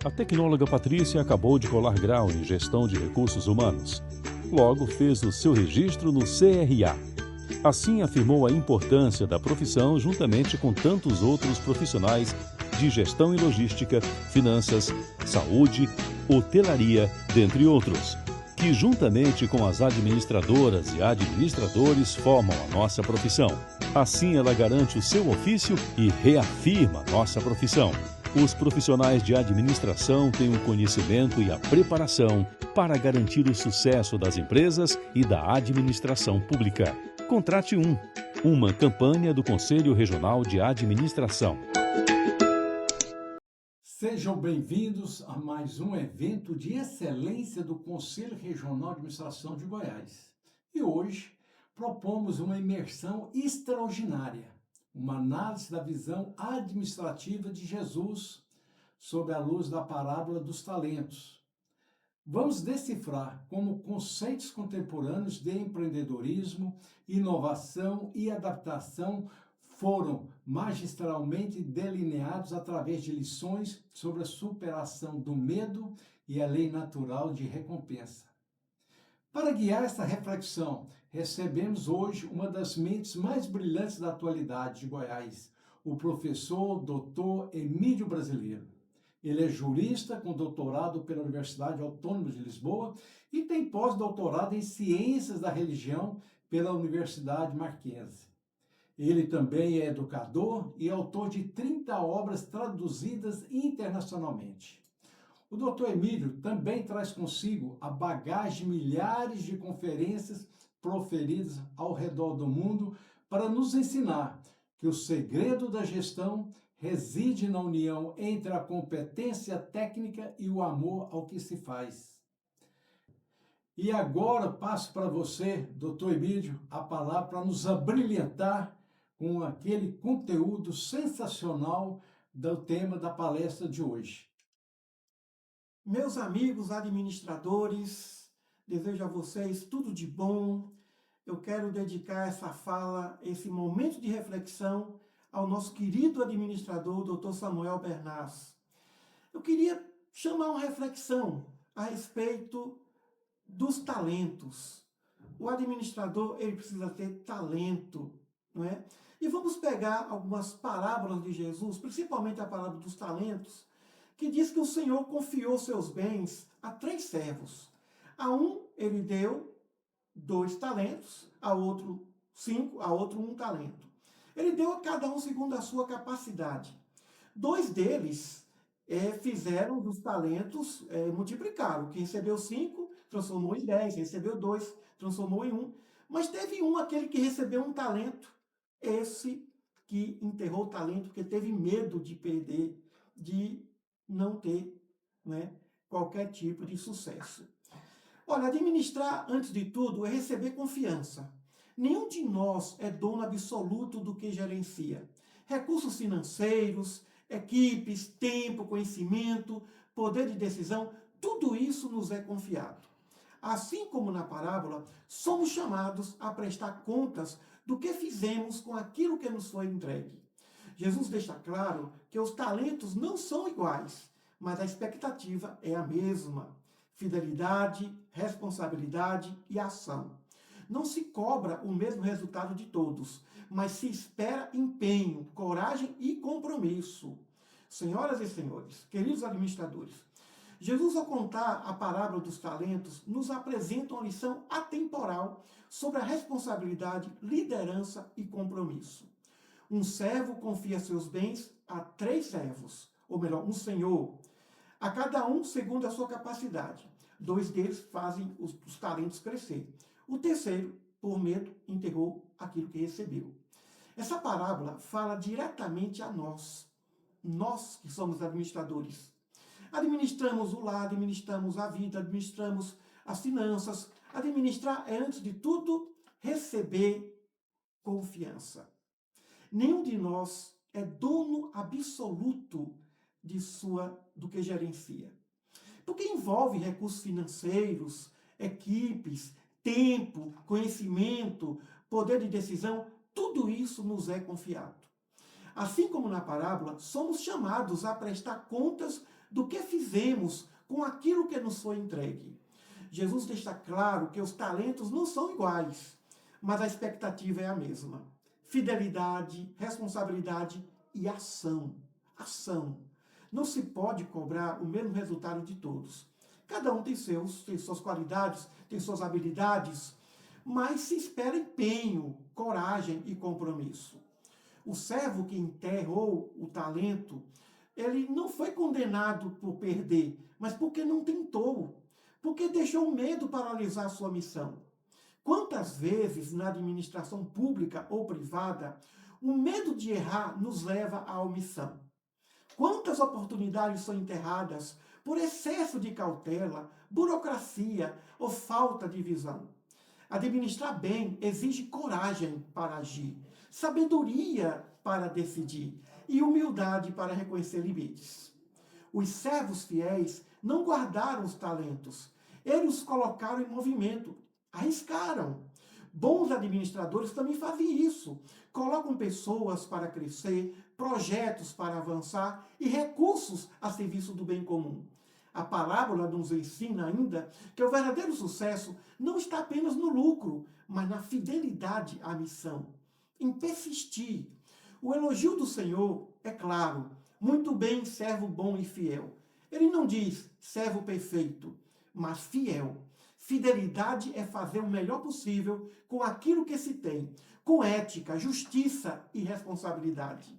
A tecnóloga Patrícia acabou de colar grau em Gestão de Recursos Humanos. Logo, fez o seu registro no CRA. Assim, afirmou a importância da profissão juntamente com tantos outros profissionais de gestão e logística, finanças, saúde, hotelaria, dentre outros, que juntamente com as administradoras e administradores formam a nossa profissão. Assim, ela garante o seu ofício e reafirma a nossa profissão. Os profissionais de administração têm o conhecimento e a preparação para garantir o sucesso das empresas e da administração pública. Contrate uma campanha do Conselho Regional de Administração. Sejam bem-vindos a mais um evento de excelência do Conselho Regional de Administração de Goiás. E hoje propomos uma imersão extraordinária, uma análise da visão administrativa de Jesus sob a luz da parábola dos talentos. Vamos decifrar como conceitos contemporâneos de empreendedorismo, inovação e adaptação foram magistralmente delineados através de lições sobre a superação do medo e a lei natural de recompensa. Para guiar essa reflexão, recebemos hoje uma das mentes mais brilhantes da atualidade de Goiás, o professor Dr. Emílio Brasileiro. Ele é jurista com doutorado pela Universidade Autônoma de Lisboa e tem pós-doutorado em Ciências da Religião pela Universidade Marquense. Ele também é educador e autor de 30 obras traduzidas internacionalmente. O Dr. Emílio também traz consigo a bagagem de milhares de conferências proferidas ao redor do mundo para nos ensinar que o segredo da gestão reside na união entre a competência técnica e o amor ao que se faz. E agora passo para você, Dr. Emílio, a palavra para nos abrilhantar com aquele conteúdo sensacional do tema da palestra de hoje. Meus amigos administradores, desejo a vocês tudo de bom. Eu quero dedicar essa fala, esse momento de reflexão ao nosso querido administrador, Dr. Samuel Bernas. Eu queria chamar uma reflexão a respeito dos talentos. O administrador, ele precisa ter talento, não é? E vamos pegar algumas parábolas de Jesus, principalmente a parábola dos talentos, que diz que o Senhor confiou seus bens a 3 servos. A um ele deu 2 talentos, a outro 5, a outro 1 talento. Ele deu a cada um segundo a sua capacidade. 2 deles fizeram dos talentos, multiplicaram. Quem recebeu 5, transformou em 10. Quem recebeu 2, transformou em 1. Mas teve aquele que recebeu 1 talento. Esse que enterrou o talento porque teve medo de perder, de não ter, né, qualquer tipo de sucesso. Olha, administrar, antes de tudo, é receber confiança. Nenhum de nós é dono absoluto do que gerencia. Recursos financeiros, equipes, tempo, conhecimento, poder de decisão, tudo isso nos é confiado. Assim como na parábola, somos chamados a prestar contas do que fizemos com aquilo que nos foi entregue. Jesus deixa claro que os talentos não são iguais, mas a expectativa é a mesma. Fidelidade, responsabilidade e ação. Não se cobra o mesmo resultado de todos, mas se espera empenho, coragem e compromisso. Senhoras e senhores, queridos administradores, Jesus, ao contar a parábola dos talentos, nos apresenta uma lição atemporal sobre a responsabilidade, liderança e compromisso. Um servo confia seus bens a 3 servos, ou melhor, um senhor, a cada um segundo a sua capacidade. 2 deles fazem os talentos crescer. O terceiro, por medo, enterrou aquilo que recebeu. Essa parábola fala diretamente a nós que somos administradores. Administramos o lar, administramos a vida, administramos as finanças. Administrar é, antes de tudo, receber confiança. Nenhum de nós é dono absoluto do que gerencia. Porque envolve recursos financeiros, equipes, tempo, conhecimento, poder de decisão, tudo isso nos é confiado. Assim como na parábola, somos chamados a prestar contas do que fizemos com aquilo que nos foi entregue. Jesus deixa claro que os talentos não são iguais, mas a expectativa é a mesma. Fidelidade, responsabilidade e ação. Ação. Não se pode cobrar o mesmo resultado de todos. Cada um tem suas qualidades, tem suas habilidades, mas se espera empenho, coragem e compromisso. O servo que enterrou o talento, ele não foi condenado por perder, mas porque não tentou, porque deixou o medo paralisar a sua missão. Quantas vezes na administração pública ou privada, o medo de errar nos leva à omissão? Quantas oportunidades são enterradas por excesso de cautela, burocracia ou falta de visão? Administrar bem exige coragem para agir, sabedoria para decidir e humildade para reconhecer limites. Os servos fiéis não guardaram os talentos, eles os colocaram em movimento, arriscaram. Bons administradores também fazem isso, colocam pessoas para crescer, projetos para avançar e recursos a serviço do bem comum. A parábola nos ensina ainda que o verdadeiro sucesso não está apenas no lucro, mas na fidelidade à missão, em persistir. O elogio do Senhor é claro, muito bem, servo bom e fiel. Ele não diz servo perfeito, mas fiel. Fidelidade é fazer o melhor possível com aquilo que se tem, com ética, justiça e responsabilidade.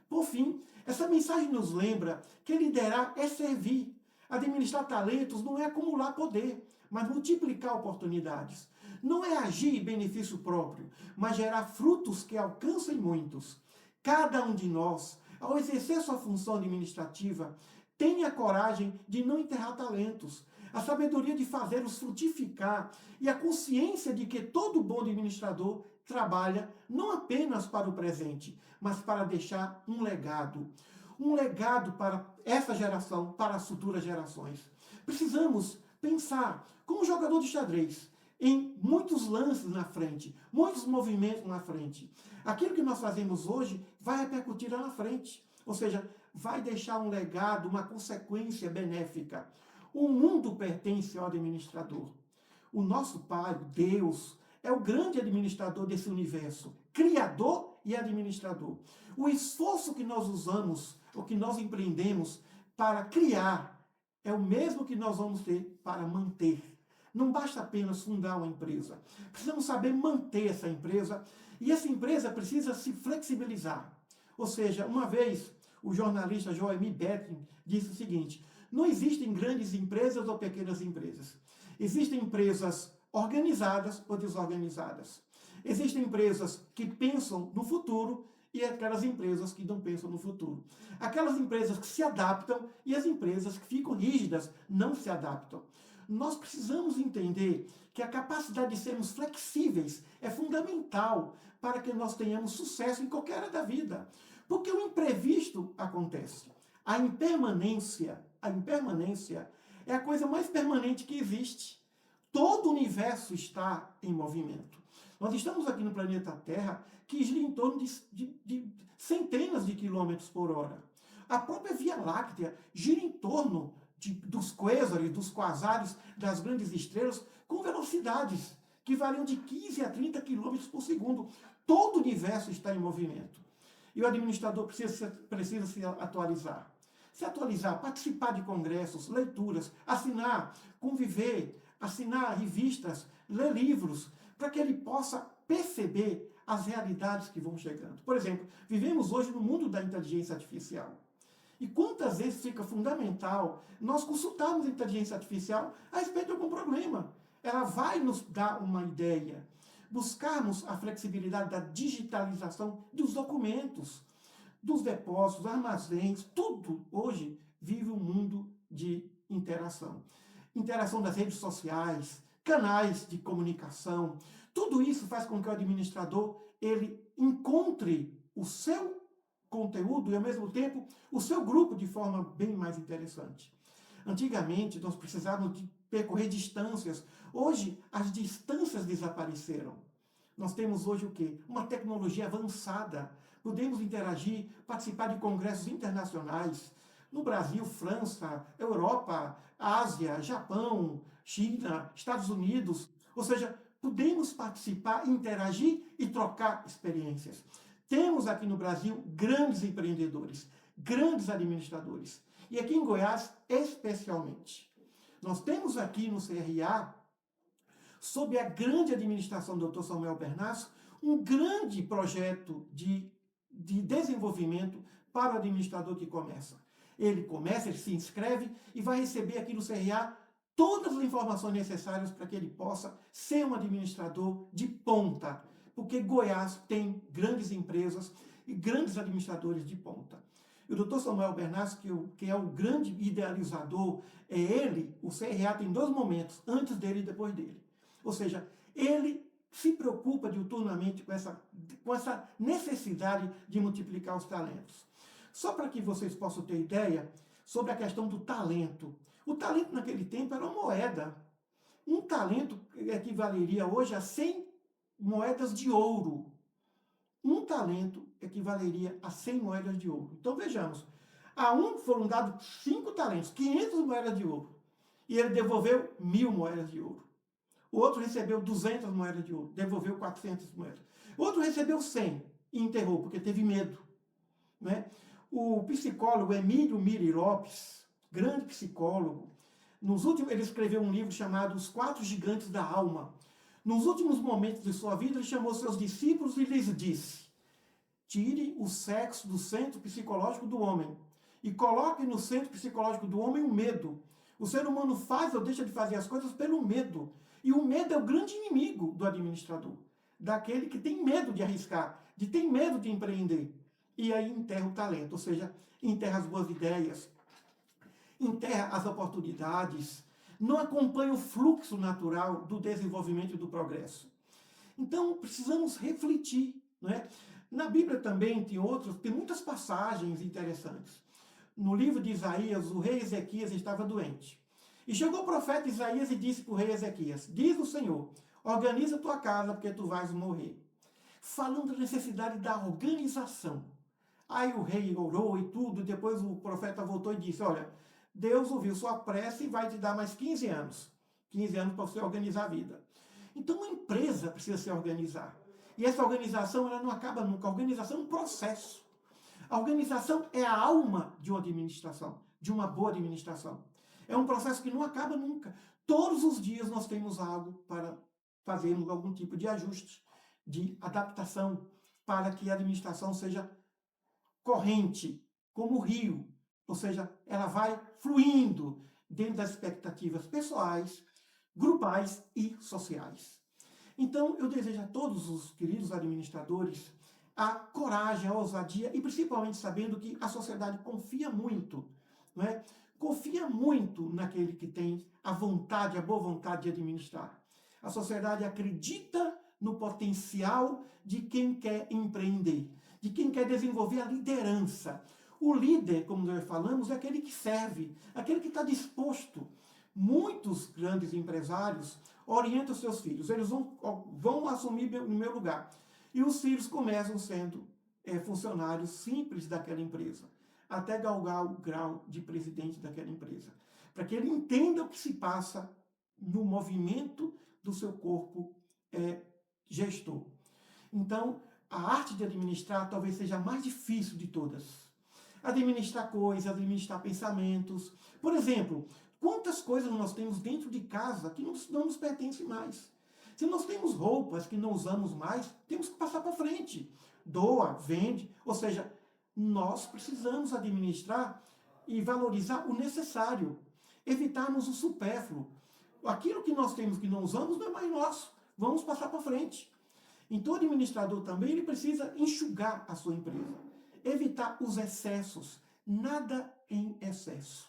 Por fim, essa mensagem nos lembra que liderar é servir. Administrar talentos não é acumular poder, mas multiplicar oportunidades. Não é agir em benefício próprio, mas gerar frutos que alcancem muitos. Cada um de nós, ao exercer sua função administrativa, tenha a coragem de não enterrar talentos, a sabedoria de fazê-los frutificar e a consciência de que todo bom administrador trabalha não apenas para o presente, mas para deixar um legado. Um legado para essa geração, para as futuras gerações. Precisamos pensar como jogador de xadrez, em muitos lances na frente, muitos movimentos na frente. Aquilo que nós fazemos hoje vai repercutir lá na frente. Ou seja, vai deixar um legado, uma consequência benéfica. O mundo pertence ao administrador. O nosso Pai, Deus, é o grande administrador desse universo, criador e administrador. O esforço que nós usamos, o que nós empreendemos para criar, é o mesmo que nós vamos ter para manter. Não basta apenas fundar uma empresa. Precisamos saber manter essa empresa e essa empresa precisa se flexibilizar. Ou seja, uma vez o jornalista Joemir Betting disse o seguinte: não existem grandes empresas ou pequenas empresas. Existem empresas organizadas ou desorganizadas. Existem empresas que pensam no futuro e aquelas empresas que não pensam no futuro. Aquelas empresas que se adaptam e as empresas que ficam rígidas, não se adaptam. Nós precisamos entender que a capacidade de sermos flexíveis é fundamental para que nós tenhamos sucesso em qualquer área da vida. Porque o imprevisto acontece. A impermanência é a coisa mais permanente que existe. Todo o universo está em movimento. Nós estamos aqui no planeta Terra, que gira em torno de centenas de quilômetros por hora. A própria Via Láctea gira em torno dos quasares, dos quasares, das grandes estrelas, com velocidades que variam de 15 a 30 quilômetros por segundo. Todo o universo está em movimento. E o administrador precisa se atualizar. Se atualizar, participar de congressos, leituras, assinar, conviver, assinar revistas, ler livros, para que ele possa perceber as realidades que vão chegando. Por exemplo, vivemos hoje no mundo da inteligência artificial. E quantas vezes fica fundamental nós consultarmos a inteligência artificial a respeito de algum problema. Ela vai nos dar uma ideia. Buscarmos a flexibilidade da digitalização dos documentos, dos depósitos, armazéns, tudo hoje vive um mundo de interação. Interação das redes sociais, canais de comunicação, tudo isso faz com que o administrador ele encontre o seu conteúdo e, ao mesmo tempo, o seu grupo de forma bem mais interessante. Antigamente, nós precisávamos de percorrer distâncias. Hoje, as distâncias desapareceram. Nós temos hoje o quê? Uma tecnologia avançada. Podemos interagir, participar de congressos internacionais. no Brasil, França, Europa, Ásia, Japão, China, Estados Unidos. Ou seja, podemos participar, interagir e trocar experiências. Temos aqui no Brasil grandes empreendedores, grandes administradores. E aqui em Goiás, especialmente. Nós temos aqui no CRA, sob a grande administração do Dr. Samuel Bernasso, um grande projeto de desenvolvimento para o administrador que começa. Ele começa, ele se inscreve e vai receber aqui no CRA todas as informações necessárias para que ele possa ser um administrador de ponta, porque Goiás tem grandes empresas e grandes administradores de ponta. E o Dr. Samuel Bernasso, que é o grande idealizador, é ele, o CRA tem dois momentos, antes dele e depois dele. Ou seja, ele se preocupa diuturnamente com essa necessidade de multiplicar os talentos. Só para que vocês possam ter ideia sobre a questão do talento. O talento naquele tempo era uma moeda. Um talento equivaleria hoje a 100 moedas de ouro. Um talento equivaleria a 100 moedas de ouro. Então vejamos, a um foram dados 5 talentos, 500 moedas de ouro. E ele devolveu 1000 moedas de ouro. O outro recebeu 200 moedas de ouro, devolveu 400 moedas. O outro recebeu 100 e enterrou, porque teve medo. Né? O psicólogo Emílio Miri Lopes, grande psicólogo, ele escreveu um livro chamado Os 4 Gigantes da Alma. Nos últimos momentos de sua vida, ele chamou seus discípulos e lhes disse: tire o sexo do centro psicológico do homem e coloque no centro psicológico do homem o medo. O ser humano faz ou deixa de fazer as coisas pelo medo. E o medo é o grande inimigo do administrador, daquele que tem medo de arriscar, tem medo de empreender. E aí enterra o talento, ou seja, enterra as boas ideias, enterra as oportunidades, não acompanha o fluxo natural do desenvolvimento e do progresso. Então, precisamos refletir. Não é? Na Bíblia também tem muitas passagens interessantes. No livro de Isaías, o rei Ezequias estava doente. E chegou o profeta Isaías e disse para o rei Ezequias: diz o Senhor, organiza a tua casa, porque tu vais morrer. Falando da necessidade da organização. Aí o rei orou e tudo, depois o profeta voltou e disse: olha, Deus ouviu sua prece e vai te dar mais 15 anos. 15 anos para você organizar a vida. Então uma empresa precisa se organizar. E essa organização ela não acaba nunca. A organização é um processo. A organização é a alma de uma administração, de uma boa administração. É um processo que não acaba nunca. Todos os dias nós temos algo para fazermos algum tipo de ajuste, de adaptação, para que a administração seja corrente, como o rio. Ou seja, ela vai fluindo dentro das expectativas pessoais, grupais e sociais. Então, eu desejo a todos os queridos administradores a coragem, a ousadia e principalmente sabendo que a sociedade confia muito, não é? Confia muito naquele que tem a vontade, a boa vontade de administrar. A sociedade acredita no potencial de quem quer empreender, de quem quer desenvolver a liderança. O líder, como nós falamos, é aquele que serve, aquele que está disposto. Muitos grandes empresários orientam seus filhos, eles vão assumir no meu lugar. E os filhos começam sendo funcionários simples daquela empresa, até galgar o grau de presidente daquela empresa, para que ele entenda o que se passa no movimento do seu corpo gestor. Então, a arte de administrar talvez seja a mais difícil de todas. Administrar coisas, administrar pensamentos. Por exemplo, quantas coisas nós temos dentro de casa que não nos pertencem mais? Se nós temos roupas que não usamos mais, temos que passar para frente. Doa, vende, ou seja, nós precisamos administrar e valorizar o necessário, evitarmos o supérfluo. Aquilo que nós temos que não usamos não é mais nosso, vamos passar para frente. Então o administrador também ele precisa enxugar a sua empresa, evitar os excessos, nada em excesso.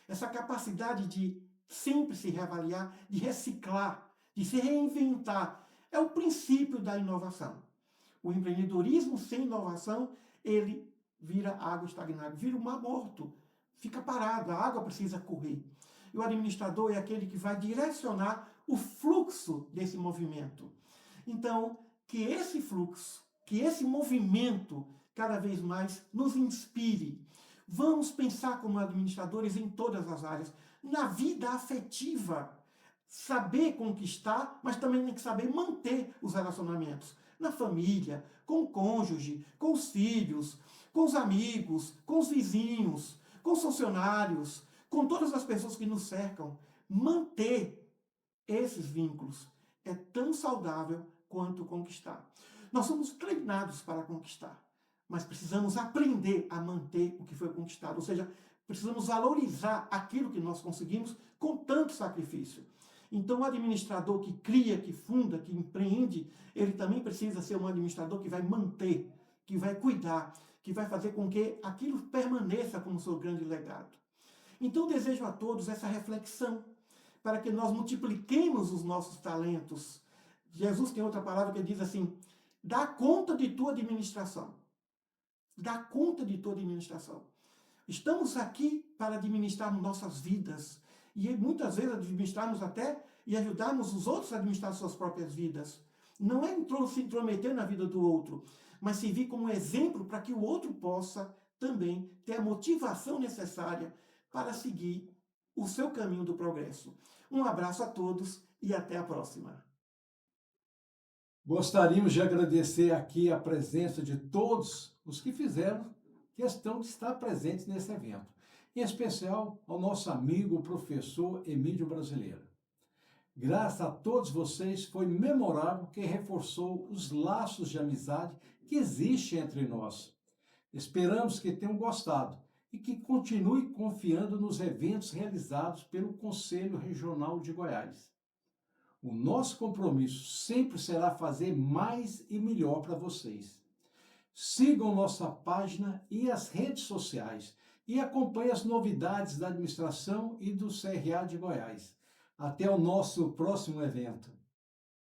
Essa capacidade de sempre se reavaliar, de reciclar, de se reinventar, é o princípio da inovação. O empreendedorismo sem inovação, ele vira água estagnada, vira um mar morto, fica parado, a água precisa correr. E o administrador é aquele que vai direcionar o fluxo desse movimento. Então, que esse fluxo, que esse movimento, cada vez mais nos inspire. Vamos pensar como administradores em todas as áreas. Na vida afetiva, saber conquistar, mas também tem que saber manter os relacionamentos. Na família, com o cônjuge, com os filhos, com os amigos, com os vizinhos, com os funcionários, com todas as pessoas que nos cercam. Manter esses vínculos é tão saudável quanto conquistar. Nós somos treinados para conquistar, mas precisamos aprender a manter o que foi conquistado, ou seja, precisamos valorizar aquilo que nós conseguimos com tanto sacrifício. Então, o administrador que cria, que funda, que empreende, ele também precisa ser um administrador que vai manter, que vai cuidar, que vai fazer com que aquilo permaneça como seu grande legado. Então, desejo a todos essa reflexão, para que nós multipliquemos os nossos talentos. Jesus tem outra palavra que diz assim: dá conta de tua administração. Dá conta de tua administração. Estamos aqui para administrarmos nossas vidas. E muitas vezes administrarmos até e ajudarmos os outros a administrar suas próprias vidas. Não é se intrometer na vida do outro, mas servir como exemplo para que o outro possa também ter a motivação necessária para seguir o seu caminho do progresso. Um abraço a todos e até a próxima. Gostaríamos de agradecer aqui a presença de todos os que fizeram questão de estar presentes nesse evento, em especial ao nosso amigo, o professor Emílio Brasileiro. Graças a todos vocês, foi memorável que reforçou os laços de amizade que existem entre nós. Esperamos que tenham gostado e que continue confiando nos eventos realizados pelo Conselho Regional de Goiás. O nosso compromisso sempre será fazer mais e melhor para vocês. Sigam nossa página e as redes sociais e acompanhem as novidades da administração e do CRA de Goiás. Até o nosso próximo evento.